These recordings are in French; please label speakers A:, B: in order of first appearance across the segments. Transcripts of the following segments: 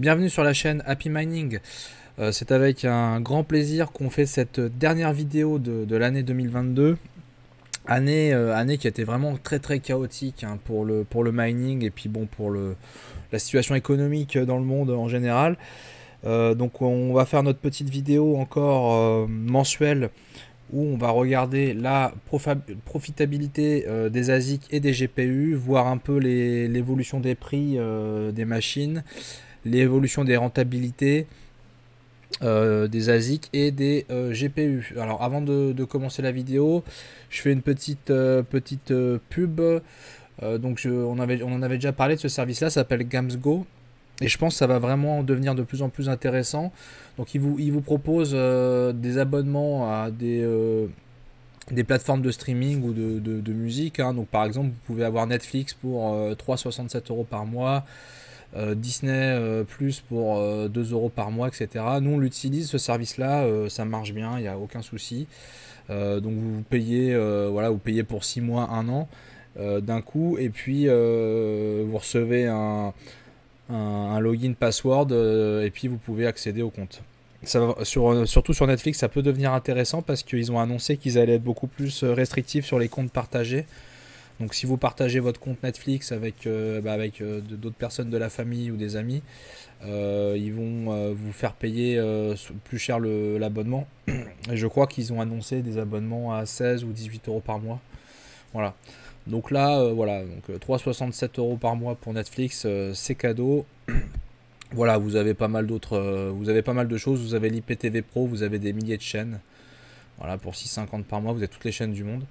A: Bienvenue sur la chaîne Happy Mining. C'est avec un grand plaisir qu'on fait cette dernière vidéo de l'année 2022. Année qui a été vraiment très chaotique hein, pour le mining et puis bon pour la situation économique dans le monde en général. Donc on va faire notre petite vidéo encore mensuelle où on va regarder la profitabilité des ASIC et des GPU, voir un peu l'évolution des prix des machines, l'évolution des rentabilités des ASIC et des GPU. Alors avant de commencer la vidéo, je fais une petite pub. On en avait déjà parlé de ce service-là, ça s'appelle GamsGo. Et je pense que ça va vraiment devenir de plus en plus intéressant. Donc il vous propose des abonnements à des plateformes de streaming ou de musique. Hein. Donc par exemple, vous pouvez avoir Netflix pour 3,67 € par mois. Disney Plus pour 2 € par mois, etc. Nous on l'utilise ce service-là, ça marche bien, il n'y a aucun souci. Donc vous payez, voilà, vous payez pour 6 mois, 1 an d'un coup, et puis vous recevez un login password, et puis vous pouvez accéder au compte. Surtout sur Netflix, ça peut devenir intéressant parce qu'ils ont annoncé qu'ils allaient être beaucoup plus restrictifs sur les comptes partagés. Donc si vous partagez votre compte Netflix avec, d'autres personnes de la famille ou des amis, ils vont vous faire payer plus cher l'abonnement. Et je crois qu'ils ont annoncé des abonnements à 16 ou 18 € par mois. Voilà. Donc là, voilà, donc 3,67 € par mois pour Netflix, c'est cadeau. Voilà, vous avez pas mal d'autres, vous avez pas mal de choses. Vous avez l'IPTV Pro, vous avez des milliers de chaînes. Voilà, pour 6,50 € par mois, vous avez toutes les chaînes du monde.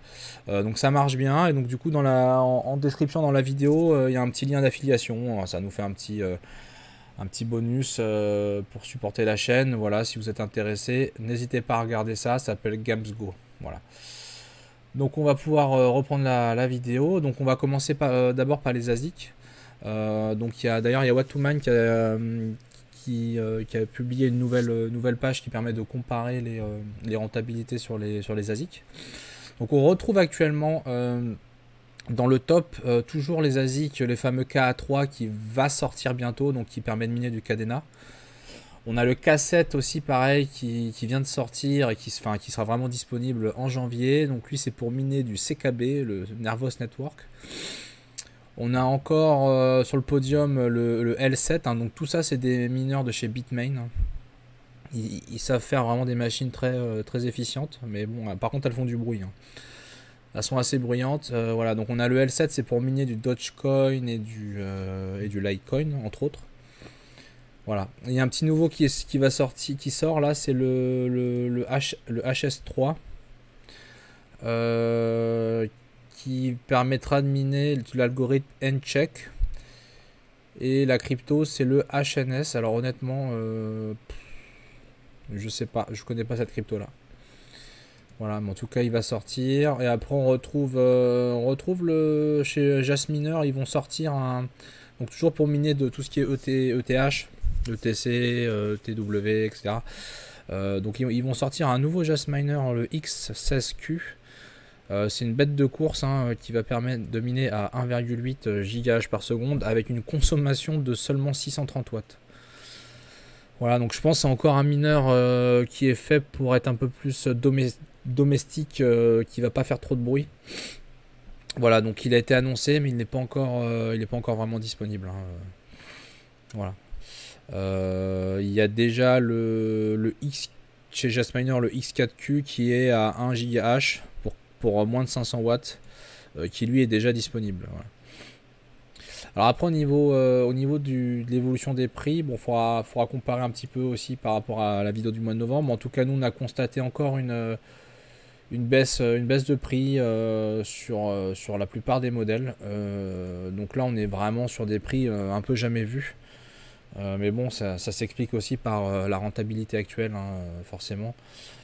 A: Donc ça marche bien. Et donc du coup, en description dans la vidéo, il y a un petit lien d'affiliation. Ça nous fait un petit bonus pour supporter la chaîne. Voilà, si vous êtes intéressé, n'hésitez pas à regarder ça. Ça s'appelle GamsGo. Voilà. Donc on va pouvoir reprendre la vidéo. Donc on va commencer d'abord par les ASIC. Donc d'ailleurs il y a What2Mine qui a publié une nouvelle page qui permet de comparer les rentabilités sur les ASIC. Donc on retrouve actuellement dans le top toujours les ASIC, les fameux KA3 qui va sortir bientôt, donc qui permet de miner du Cadena. On a le K7 aussi pareil qui vient de sortir et qui sera vraiment disponible en janvier. Donc lui c'est pour miner du CKB, le Nervos Network. On a encore sur le podium le L7, hein, donc tout ça c'est des mineurs de chez Bitmain. Ils savent faire vraiment des machines très efficientes, mais bon, par contre elles font du bruit. Hein. Elles sont assez bruyantes. Voilà, donc on a le L7, c'est pour miner du Dogecoin et du Litecoin, entre autres. Voilà. Il y a un petit nouveau qui sort là, c'est le HS3. Qui permettra de miner l'algorithme N-check. Et la crypto, c'est le HNS. Alors honnêtement, je sais pas, je connais pas cette crypto là. Voilà, mais en tout cas, il va sortir. Et après, on retrouve chez Jasminer, ils vont sortir donc toujours pour miner de tout ce qui est ETH, ETC, TW, etc. Donc ils vont sortir un nouveau Jasminer, le X16Q. C'est une bête de course hein, qui va permettre de miner à 1,8 GH par seconde avec une consommation de seulement 630 watts. Voilà, donc je pense que c'est encore un mineur qui est fait pour être un peu plus domestique, qui va pas faire trop de bruit. Voilà, donc il a été annoncé, mais il n'est pas encore vraiment disponible. Hein. Voilà. Il y a déjà le X chez Jasminer, le X4Q qui est à 1 GH pour moins de 500 watts, qui lui est déjà disponible. Voilà. Alors après au niveau de l'évolution des prix, bon, faudra comparer un petit peu aussi par rapport à la vidéo du mois de novembre. En tout cas, nous on a constaté encore une baisse de prix sur la plupart des modèles. Donc là on est vraiment sur des prix un peu jamais vus. Mais bon, ça s'explique aussi par la rentabilité actuelle, hein, forcément.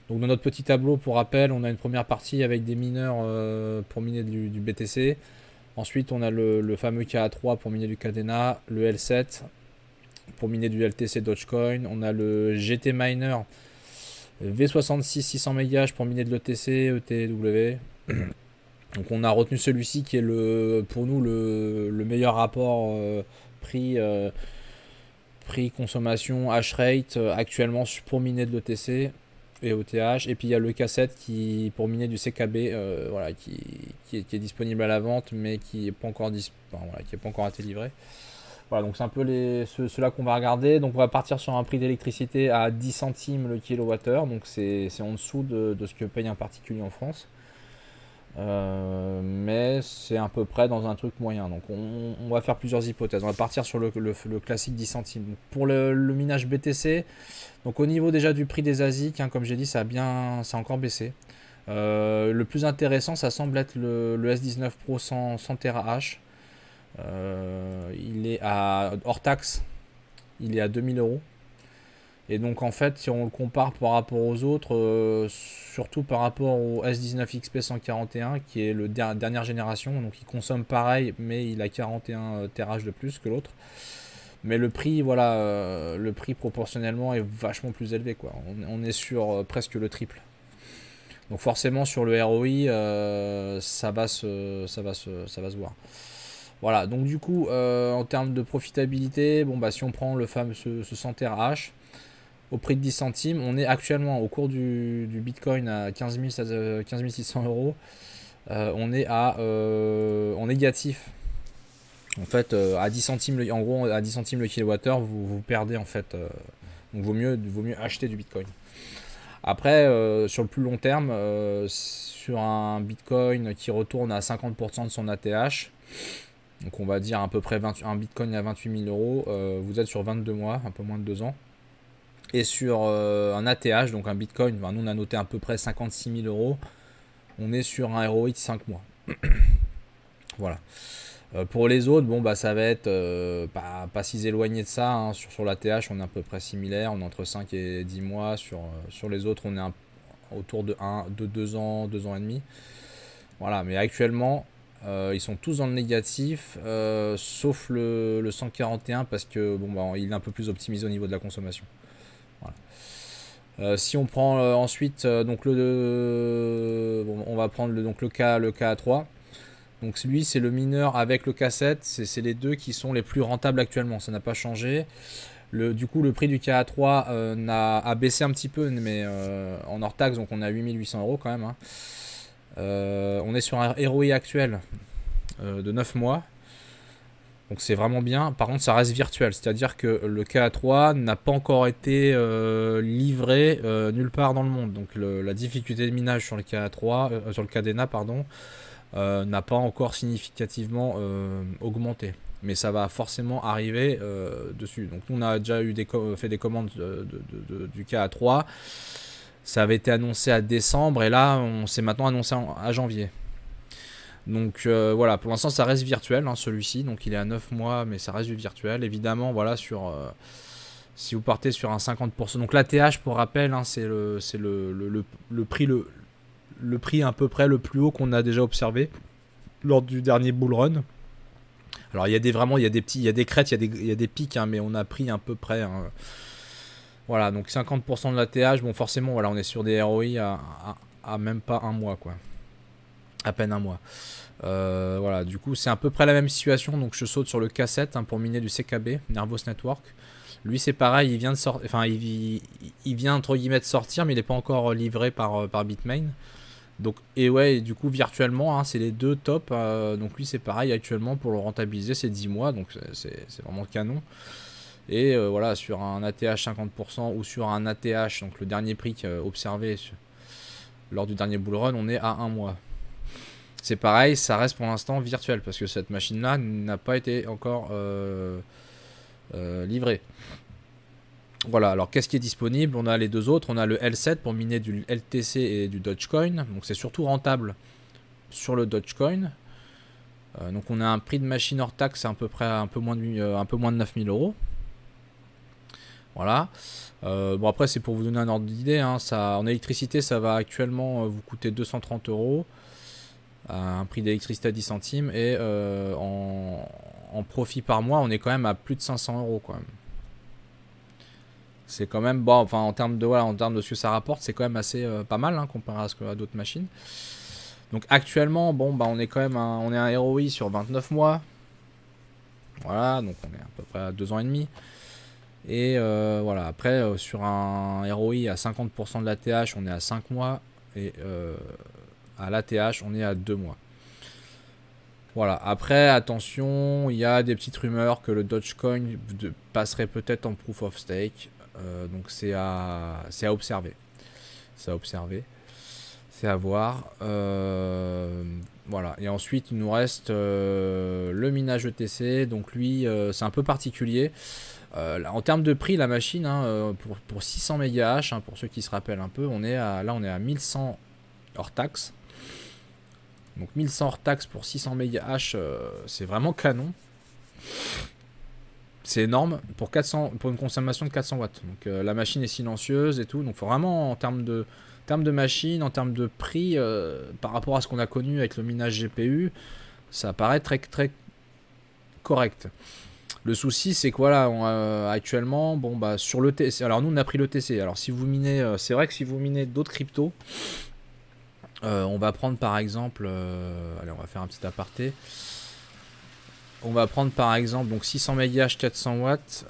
A: Donc dans notre petit tableau, pour rappel, on a une première partie avec des mineurs pour miner du BTC. Ensuite, on a le fameux KA3 pour miner du Cadena, le L7 pour miner du LTC Dogecoin. On a le GT Miner V66 600 MHz pour miner de l'ETC, ETW. Donc on a retenu celui-ci qui est pour nous le meilleur rapport prix prix consommation, hash rate, actuellement pour miner de l'ETC et OTH. Et puis il y a le K7 qui, pour miner du CKB, voilà, qui est disponible à la vente, mais qui n'est pas encore voilà, qui est pas encore été livré. Voilà, donc c'est un peu ceux-là qu'on va regarder. Donc on va partir sur un prix d'électricité à 10 centimes le kilowattheure. Donc c'est en dessous de ce que paye un particulier en France. Mais c'est à peu près dans un truc moyen. Donc on va faire plusieurs hypothèses. On va partir sur le classique 10 centimes. Donc, pour le minage BTC, donc au niveau déjà du prix des ASIC, hein, comme j'ai dit, ça a encore baissé. Le plus intéressant, ça semble être le S19 Pro 100 TH. Il est hors taxe, il est à 2000 euros. Et donc en fait, si on le compare par rapport aux autres, surtout par rapport au S19 XP 141, qui est le dernière génération, donc il consomme pareil, mais il a 41 TH de plus que l'autre. Mais le prix, voilà, le prix proportionnellement est vachement plus élevé, quoi. On est sur presque le triple. Donc forcément sur le ROI, ça va se voir. Voilà, donc du coup, en termes de profitabilité, bon bah si on prend le fameux ce 100 TH au prix de 10 centimes, on est actuellement au cours du Bitcoin à 15 600 euros. On est en négatif. En fait, à 10 centimes, en gros, à 10 centimes le kilowattheure, vous perdez en fait. Donc vaut mieux acheter du Bitcoin. Après, sur le plus long terme, sur un Bitcoin qui retourne à 50% de son ATH, donc on va dire à peu près un Bitcoin à 28 000 euros, vous êtes sur 22 mois, un peu moins de 2 ans. Et sur un ATH, donc un Bitcoin, nous on a noté à peu près 56 000 euros, on est sur un ROI de 5 mois. Voilà. Pour les autres, bon bah ça va être pas si éloigné de ça, hein. Sur l'ATH on est à peu près similaire, on est entre 5 et 10 mois, sur les autres on est autour de 2 ans, 2 ans et demi. Voilà, mais actuellement ils sont tous dans le négatif, sauf le 141 parce que bon bah il est un peu plus optimisé au niveau de la consommation. Voilà. Si on prend ensuite donc on va prendre le KA3. Donc lui c'est le mineur avec le K7, c'est les deux qui sont les plus rentables actuellement, ça n'a pas changé. Du coup le prix du KA3 a baissé un petit peu, mais en hors taxe, donc on est à 8800 euros quand même, hein. On est sur un ROI actuel de 9 mois. Donc c'est vraiment bien. Par contre ça reste virtuel. C'est-à-dire que le KA3 n'a pas encore été livré nulle part dans le monde. Donc la difficulté de minage sur le KA3, sur le Kadena, pardon, n'a pas encore significativement augmenté. Mais ça va forcément arriver dessus. Donc nous on a déjà fait des commandes du KA3. Ça avait été annoncé à décembre et là on s'est maintenant annoncé à janvier. Donc voilà, pour l'instant ça reste virtuel, hein, celui-ci, donc il est à 9 mois mais ça reste du virtuel. Évidemment voilà, si vous partez sur un 50%, donc l'ATH pour rappel, hein, c'est le prix à peu près le plus haut qu'on a déjà observé lors du dernier bull run. Alors il y a des crêtes, il y a des pics, hein, mais on a pris à peu près, hein, voilà, donc 50% de l'ATH, bon forcément voilà, on est sur des ROI à même pas un mois, quoi. À peine un mois. Voilà, du coup c'est à peu près la même situation. Donc je saute sur le K7, hein, pour miner du CKB, Nervos Network. Lui c'est pareil, il vient de sortir, enfin il vient entre guillemets de sortir, mais il n'est pas encore livré par Bitmain. Donc et ouais, du coup virtuellement, hein, c'est les deux top. Donc lui c'est pareil actuellement, pour le rentabiliser c'est 10 mois, donc c'est vraiment canon. Et voilà, sur un ATH 50% ou sur un ATH, donc le dernier prix observé lors du dernier bull run, on est à 1 mois. C'est pareil, ça reste pour l'instant virtuel parce que cette machine-là n'a pas été encore livrée. Voilà, alors qu'est-ce qui est disponible? On a les deux autres, on a le L7 pour miner du LTC et du Dogecoin. Donc c'est surtout rentable sur le Dogecoin. Donc on a un prix de machine hors taxe à peu près un peu moins de 9000 euros. Voilà. Bon après c'est pour vous donner un ordre d'idée, hein, en électricité ça va actuellement vous coûter 230 euros. À un prix d'électricité à 10 centimes et en profit par mois on est quand même à plus de 500 euros quand même. C'est quand même bon, enfin en termes de ce que ça rapporte, c'est quand même assez pas mal, hein, comparé à d'autres machines. Donc actuellement bon bah on est quand même on est un ROI sur 29 mois. Voilà, donc on est à peu près à 2 ans et demi. Et voilà, après sur un ROI à 50% de l'ATH, on est à 5 mois. Et à l'ATH, on est à 2 mois. Voilà, après, attention, il y a des petites rumeurs que le Dogecoin passerait peut-être en Proof of Stake. Donc c'est à observer. C'est à observer. C'est à voir. Voilà. Et ensuite, il nous reste le minage ETC. Donc lui, c'est un peu particulier. En termes de prix, la machine, hein, pour 600 MHz, hein, pour ceux qui se rappellent un peu, on est à 1100 hors taxe. Donc 1100 hors taxe pour 600 MHz, c'est vraiment canon. C'est énorme pour une consommation de 400 watts. Donc la machine est silencieuse et tout. Donc faut vraiment en termes de machine, en termes de prix, par rapport à ce qu'on a connu avec le minage GPU, ça paraît très très correct. Le souci, c'est que voilà, actuellement, bon bah sur le TC, alors nous on a pris le TC. Alors si vous minez, c'est vrai que si vous minez d'autres cryptos, on va prendre par exemple, allez, on va faire un petit aparté. On va prendre par exemple donc 600 MHz 400 watts.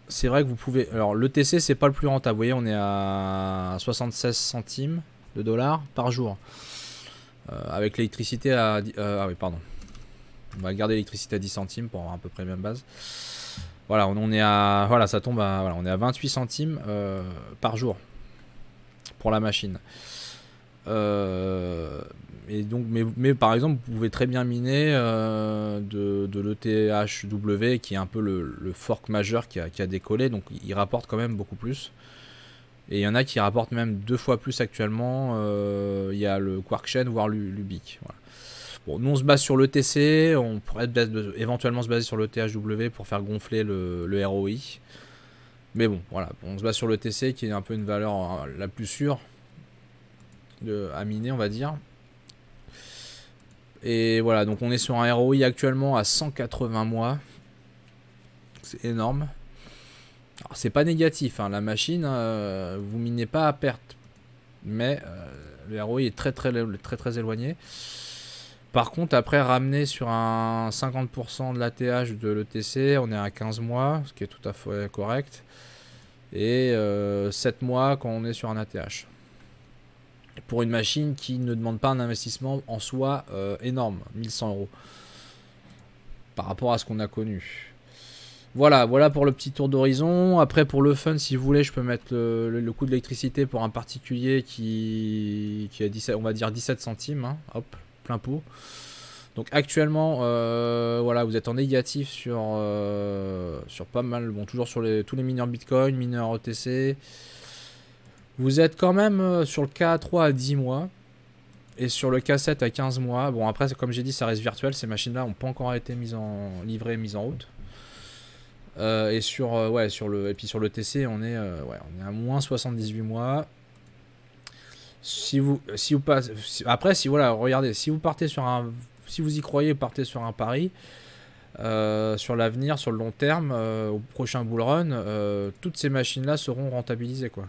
A: C'est vrai que vous pouvez. Alors le TC c'est pas le plus rentable. Vous voyez, on est à 76 centimes de dollars par jour. Avec l'électricité à. Ah oui, pardon. On va garder l'électricité à 10 centimes pour avoir à peu près la même base. Voilà, on est à. Voilà, ça tombe à. Voilà, on est à 28 centimes par jour pour la machine. Et donc, mais par exemple, vous pouvez très bien miner de l'ETHW qui est un peu le fork majeur qui a décollé, donc il rapporte quand même beaucoup plus. Et il y en a qui rapportent même 2 fois plus actuellement. Il y a le QuarkChain, voire l'Ubique. Voilà. Bon, nous on se base sur l'ETC, on pourrait éventuellement se baser sur l'ETHW pour faire gonfler le ROI. Mais bon, voilà, on se base sur l'ETC qui est un peu une valeur la plus sûre à miner, on va dire. Et voilà, donc on est sur un ROI actuellement à 180 mois. C'est énorme. Alors c'est pas négatif, hein, la machine, vous minez pas à perte. Mais le ROI est très éloigné. Par contre, après ramener sur un 50% de l'ATH de l'ETC, on est à 15 mois, ce qui est tout à fait correct. Et 7 mois quand on est sur un ATH. Pour une machine qui ne demande pas un investissement en soi énorme, 1100 €, par rapport à ce qu'on a connu. Voilà pour le petit tour d'horizon. Après, pour le fun, si vous voulez, je peux mettre le coût de l'électricité pour un particulier qui a 17, on va dire 17 centimes, hein, hop, plein pot. Donc actuellement, voilà, vous êtes en négatif sur pas mal, bon, toujours sur tous les mineurs Bitcoin, mineurs ETC. Vous êtes quand même sur le K3 à 10 mois et sur le K7 à 15 mois. Bon, après, comme j'ai dit, ça reste virtuel. Ces machines-là n'ont pas encore été livrées, mises en route. Et sur le TC, on est à moins 78 mois. Regardez, si vous y croyez, partez sur un pari. Sur l'avenir, sur le long terme, au prochain bull run, toutes ces machines-là seront rentabilisées, quoi.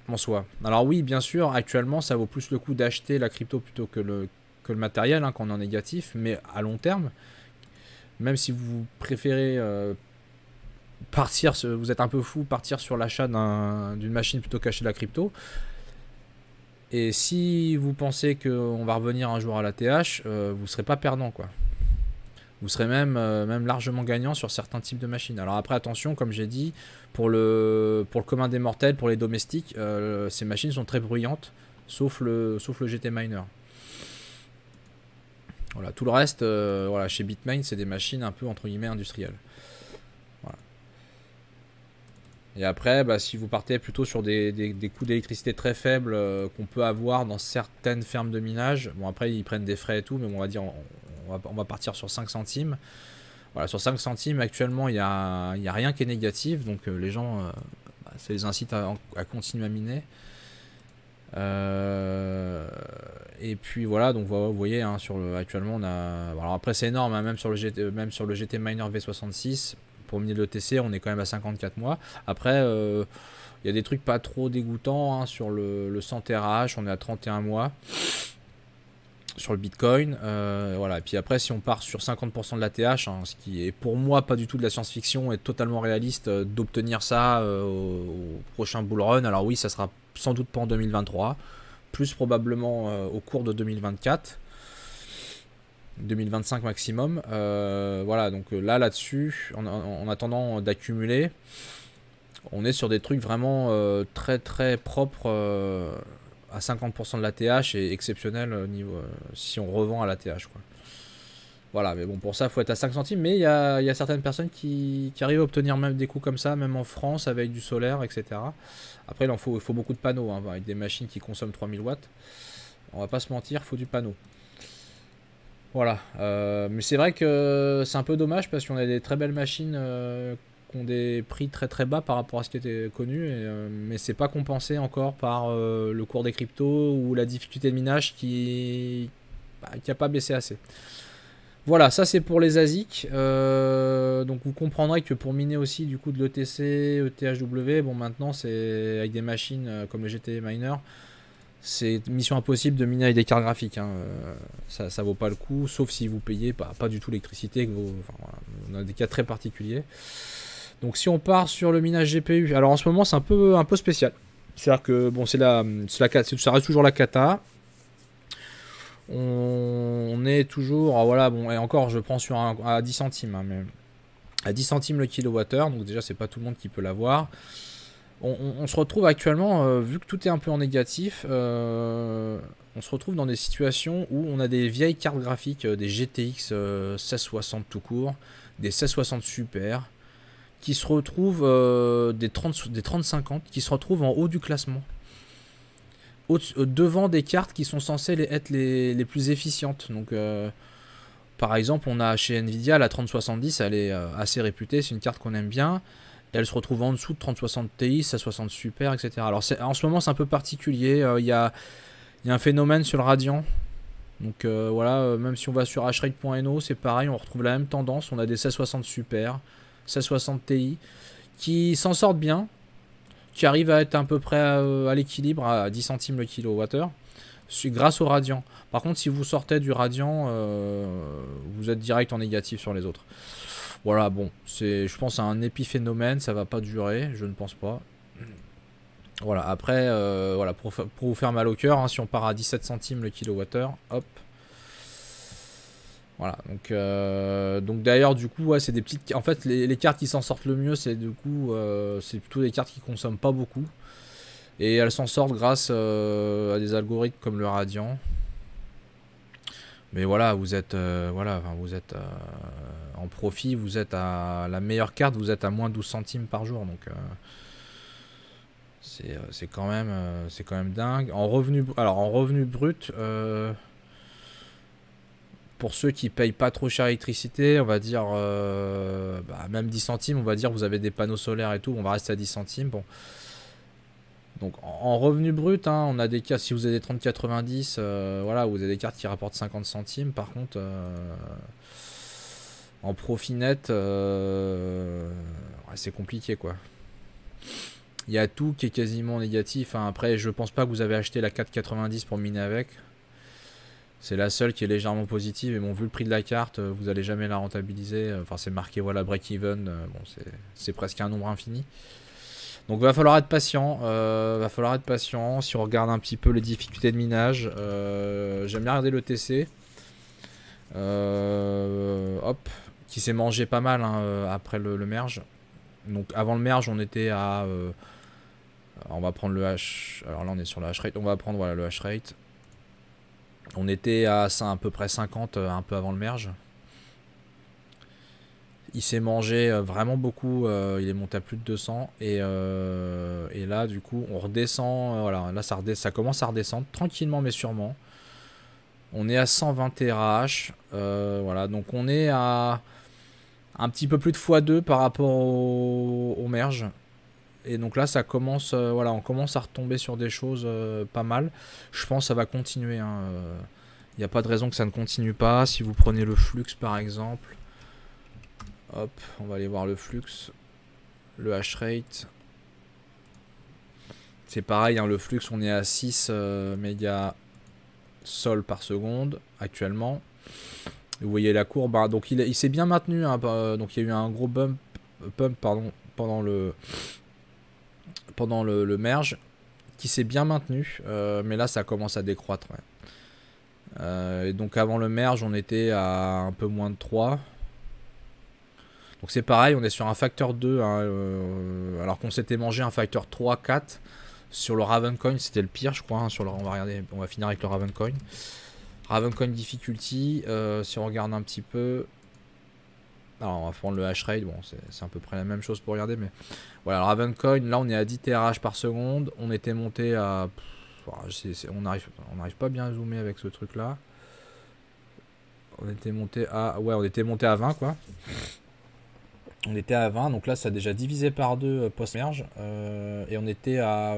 A: En soi. Alors oui, bien sûr, actuellement, ça vaut plus le coup d'acheter la crypto plutôt que le matériel, hein, quand on est en négatif, mais à long terme, même si vous préférez vous êtes un peu fou, partir sur l'achat d'une machine plutôt qu'acheter de la crypto, et si vous pensez qu'on va revenir un jour à l'ATH, vous serez pas perdant, quoi. Vous serez même largement gagnant sur certains types de machines. Alors après, attention, comme j'ai dit, pour le commun des mortels, pour les domestiques, ces machines sont très bruyantes, sauf le GT Miner. Voilà, tout le reste, voilà, chez Bitmain, c'est des machines un peu entre guillemets industrielles. Voilà. Et après, bah, si vous partez plutôt sur des coûts d'électricité très faibles qu'on peut avoir dans certaines fermes de minage, bon après ils prennent des frais et tout, mais bon, on va dire on va partir sur 5 centimes. Voilà, sur 5 centimes actuellement il n'y a rien qui est négatif, donc les gens, ça les incite à continuer à miner. Et puis voilà, donc vous voyez, hein, actuellement on a. Alors après c'est énorme, hein, même sur le GT Miner V66 pour miner le TC, on est quand même à 54 mois. Après il y a des trucs pas trop dégoûtants, hein, sur le 100 TRH, on est à 31 mois. sur le Bitcoin. Voilà. Et puis après, si on part sur 50% de l'ATH, hein, ce qui est pour moi pas du tout de la science-fiction et totalement réaliste, d'obtenir ça au prochain bull run. Alors oui, ça sera sans doute pas en 2023, plus probablement au cours de 2024. 2025 maximum. Voilà, donc là-dessus, en attendant d'accumuler, on est sur des trucs vraiment très très propres à 50% de l'ATH et exceptionnel niveau si on revend à l'ATH, quoi. Voilà, mais bon, pour ça, il faut être à 5 centimes. Mais il y a certaines personnes qui arrivent à obtenir même des coûts comme ça, même en France, avec du solaire, etc. Après, il faut beaucoup de panneaux, hein, avec des machines qui consomment 3000 watts. On va pas se mentir, il faut du panneau. Voilà, mais c'est vrai que c'est un peu dommage parce qu'on a des très belles machines qui ont des prix très très bas par rapport à ce qui était connu, mais c'est pas compensé encore par le cours des cryptos ou la difficulté de minage qui a pas baissé assez. Voilà, ça c'est pour les ASIC. Donc vous comprendrez que pour miner aussi du coup de l'ETC, ETHW, bon maintenant c'est avec des machines comme le GT Miner. C'est mission impossible de miner avec des cartes graphiques, hein. Ça vaut pas le coup, sauf si vous payez pas du tout l'électricité. Enfin, voilà, on a des cas très particuliers. Donc si on part sur le minage GPU, alors en ce moment c'est un peu spécial. C'est-à-dire que bon, ça reste toujours la cata. On est toujours, voilà, bon, et encore je prends sur à 10 centimes, hein, mais à 10 centimes le kilowattheure, donc déjà c'est pas tout le monde qui peut l'avoir. On se retrouve actuellement, vu que tout est un peu en négatif, on se retrouve dans des situations où on a des vieilles cartes graphiques, des GTX 1660 tout court, des 1660 Super, qui se retrouvent, des 3050, qui se retrouvent en haut du classement. Devant des cartes qui sont censées être les plus efficientes. Donc, par exemple, on a chez Nvidia la 3070, elle est assez réputée, c'est une carte qu'on aime bien. Elle se retrouve en dessous de 3060 Ti, 60 Super, etc. Alors en ce moment c'est un peu particulier, il y a un phénomène sur le Radeon. Donc voilà, même si on va sur hashrate.no, c'est pareil, on retrouve la même tendance. On a des 1660 Super, 1660 Ti qui s'en sortent bien, qui arrivent à être à peu près à l'équilibre, à 10 centimes le kilowattheure, grâce au Radeon. Par contre, si vous sortez du Radeon, vous êtes direct en négatif sur les autres. Voilà, bon, je pense à un épiphénomène, ça va pas durer, je ne pense pas. Voilà, après, voilà, pour vous faire mal au cœur, hein, si on part à 17 centimes le kilowattheure, hop. Voilà, donc d'ailleurs, du coup, ouais, c'est des petites. En fait, les cartes qui s'en sortent le mieux, c'est du coup, c'est plutôt des cartes qui consomment pas beaucoup. Et elles s'en sortent grâce à des algorithmes comme le Radeon. Mais voilà, vous êtes, en profit, vous êtes à la meilleure carte, vous êtes à moins 12 centimes par jour, donc c'est quand même dingue. En revenu brut, pour ceux qui payent pas trop cher l'électricité, on va dire même 10 centimes, on va dire vous avez des panneaux solaires et tout, on va rester à 10 centimes. Bon. Donc en revenu brut, hein, on a des cartes, si vous avez des 3090, voilà, vous avez des cartes qui rapportent 50 centimes. Par contre, en profit net, ouais, c'est compliqué, quoi. Il y a tout qui est quasiment négatif, hein. Après, je pense pas que vous avez acheté la 490 pour miner avec. C'est la seule qui est légèrement positive. Et bon, vu le prix de la carte, vous allez jamais la rentabiliser. Enfin, c'est marqué, voilà, break-even. Bon, c'est presque un nombre infini. Donc va falloir être patient, Si on regarde un petit peu les difficultés de minage, j'aime bien regarder le TC, hop, qui s'est mangé pas mal, hein, après le merge. Donc avant le merge, on était à, on va prendre le hash, alors là on est sur le hash rate, on va prendre, voilà, le hash rate. On était à peu près 50 un peu avant le merge. Il s'est mangé vraiment beaucoup, il est monté à plus de 200 et là du coup on redescend, voilà, là ça commence à redescendre tranquillement mais sûrement. On est à 120 TRH, voilà, donc on est à un petit peu plus de x2 par rapport au merge. Et donc là ça commence, voilà, on commence à retomber sur des choses pas mal. Je pense que ça va continuer, hein, il n'y a pas de raison que ça ne continue pas. Si vous prenez le flux par exemple, hop, on va aller voir le flux, le hash rate. C'est pareil, hein, le flux, on est à 6 mégas sol par seconde actuellement. Vous voyez la courbe, hein, donc il s'est bien maintenu, hein, donc il y a eu un gros pump pardon, pendant le merge qui s'est bien maintenu, mais là ça commence à décroître. Ouais. Et donc avant le merge on était à un peu moins de 3. Donc c'est pareil, on est sur un facteur 2, hein, alors qu'on s'était mangé un facteur 3, 4. Sur le Ravencoin, c'était le pire, je crois. Hein, on va regarder, on va finir avec le Ravencoin. Ravencoin difficulty, si on regarde un petit peu. Alors on va prendre le hash rate, bon c'est à peu près la même chose pour regarder, mais voilà, le Ravencoin, là on est à 10 TRH par seconde. On était monté à... on n'arrive pas bien à zoomer avec ce truc là. On était monté à... Ouais, on était monté à 20 quoi. On était à 20, donc là ça a déjà divisé par 2 post-merge. Et on était à...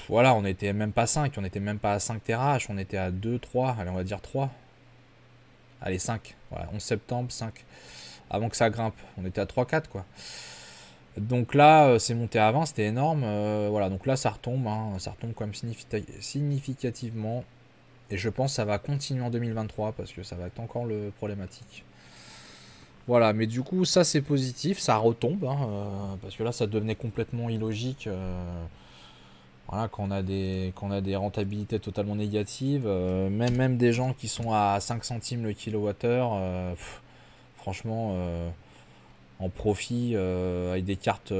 A: voilà, on n'était même pas 5, on n'était même pas à 5 TRH, on était à 2, 3, allez on va dire 3. Allez 5, voilà, 11 septembre, 5. Avant que ça grimpe, on était à 3, 4 quoi. Donc là c'est monté à 20, c'était énorme. Voilà, donc là ça retombe, hein, ça retombe quand même significativement. Et je pense que ça va continuer en 2023 parce que ça va être encore le problématique. Voilà, mais du coup, ça c'est positif, ça retombe, hein, parce que là ça devenait complètement illogique. Voilà, quand on a des rentabilités totalement négatives, même des gens qui sont à 5 centimes le kilowattheure, franchement, en profit, avec des cartes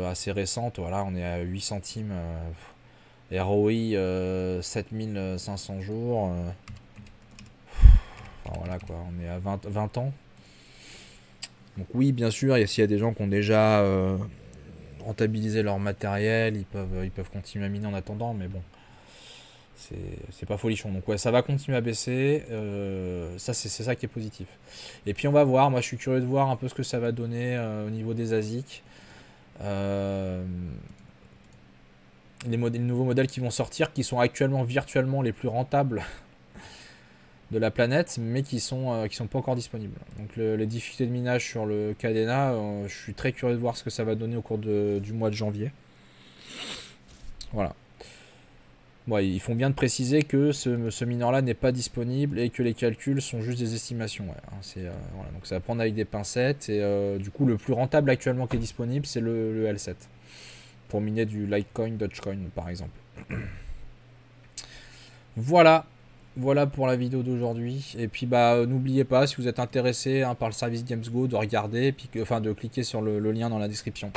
A: assez récentes, voilà, on est à 8 centimes, ROI 7500 jours, enfin, voilà quoi, on est à 20 ans. Donc oui, bien sûr, s'il y a des gens qui ont déjà rentabilisé leur matériel, ils peuvent continuer à miner en attendant, mais bon, c'est pas folichon. Donc ouais, ça va continuer à baisser, ça c'est ça qui est positif. Et puis on va voir, moi je suis curieux de voir un peu ce que ça va donner au niveau des ASIC. Les nouveaux modèles qui vont sortir, qui sont actuellement virtuellement les plus rentables de la planète, mais qui sont pas encore disponibles. Donc les difficultés de minage sur le Cadena, je suis très curieux de voir ce que ça va donner au cours du mois de janvier. Voilà. Bon, ils font bien de préciser que ce mineur-là n'est pas disponible et que les calculs sont juste des estimations. Ouais, hein, voilà, donc ça va prendre avec des pincettes. Et du coup, le plus rentable actuellement qui est disponible, c'est le L7. Pour miner du Litecoin, Dogecoin, par exemple. Voilà. Voilà pour la vidéo d'aujourd'hui. Et puis bah n'oubliez pas, si vous êtes intéressé par le service GamesGo, de regarder, puis de cliquer sur le lien dans la description.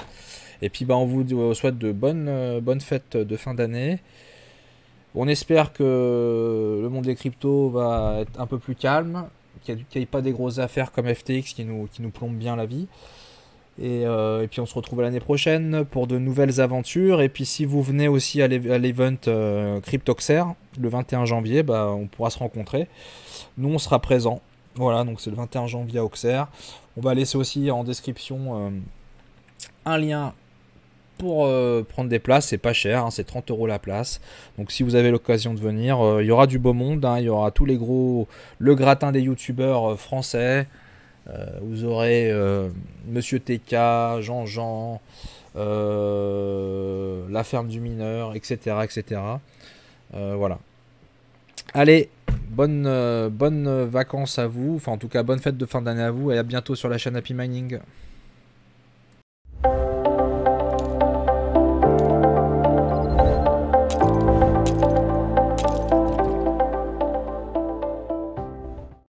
A: Et puis bah on vous souhaite de bonnes fêtes de fin d'année. On espère que le monde des cryptos va être un peu plus calme, qu'il n'y ait pas des grosses affaires comme FTX qui nous plombent bien la vie. Et puis on se retrouve l'année prochaine pour de nouvelles aventures. Et puis si vous venez aussi à l'event Cryptoxer le 21 janvier, bah, on pourra se rencontrer. Nous on sera présents. Voilà, donc c'est le 21 janvier à Auxerre. On va laisser aussi en description un lien pour prendre des places. C'est pas cher, hein, c'est 30 € la place. Donc si vous avez l'occasion de venir, il y aura du beau monde, hein, il y aura tous les gros, le gratin des youtubeurs français. Vous aurez Monsieur TK, Jean-Jean, la ferme du mineur, etc. etc. Voilà. Allez, bonnes vacances à vous, enfin en tout cas bonne fête de fin d'année à vous et à bientôt sur la chaîne Happy Mining.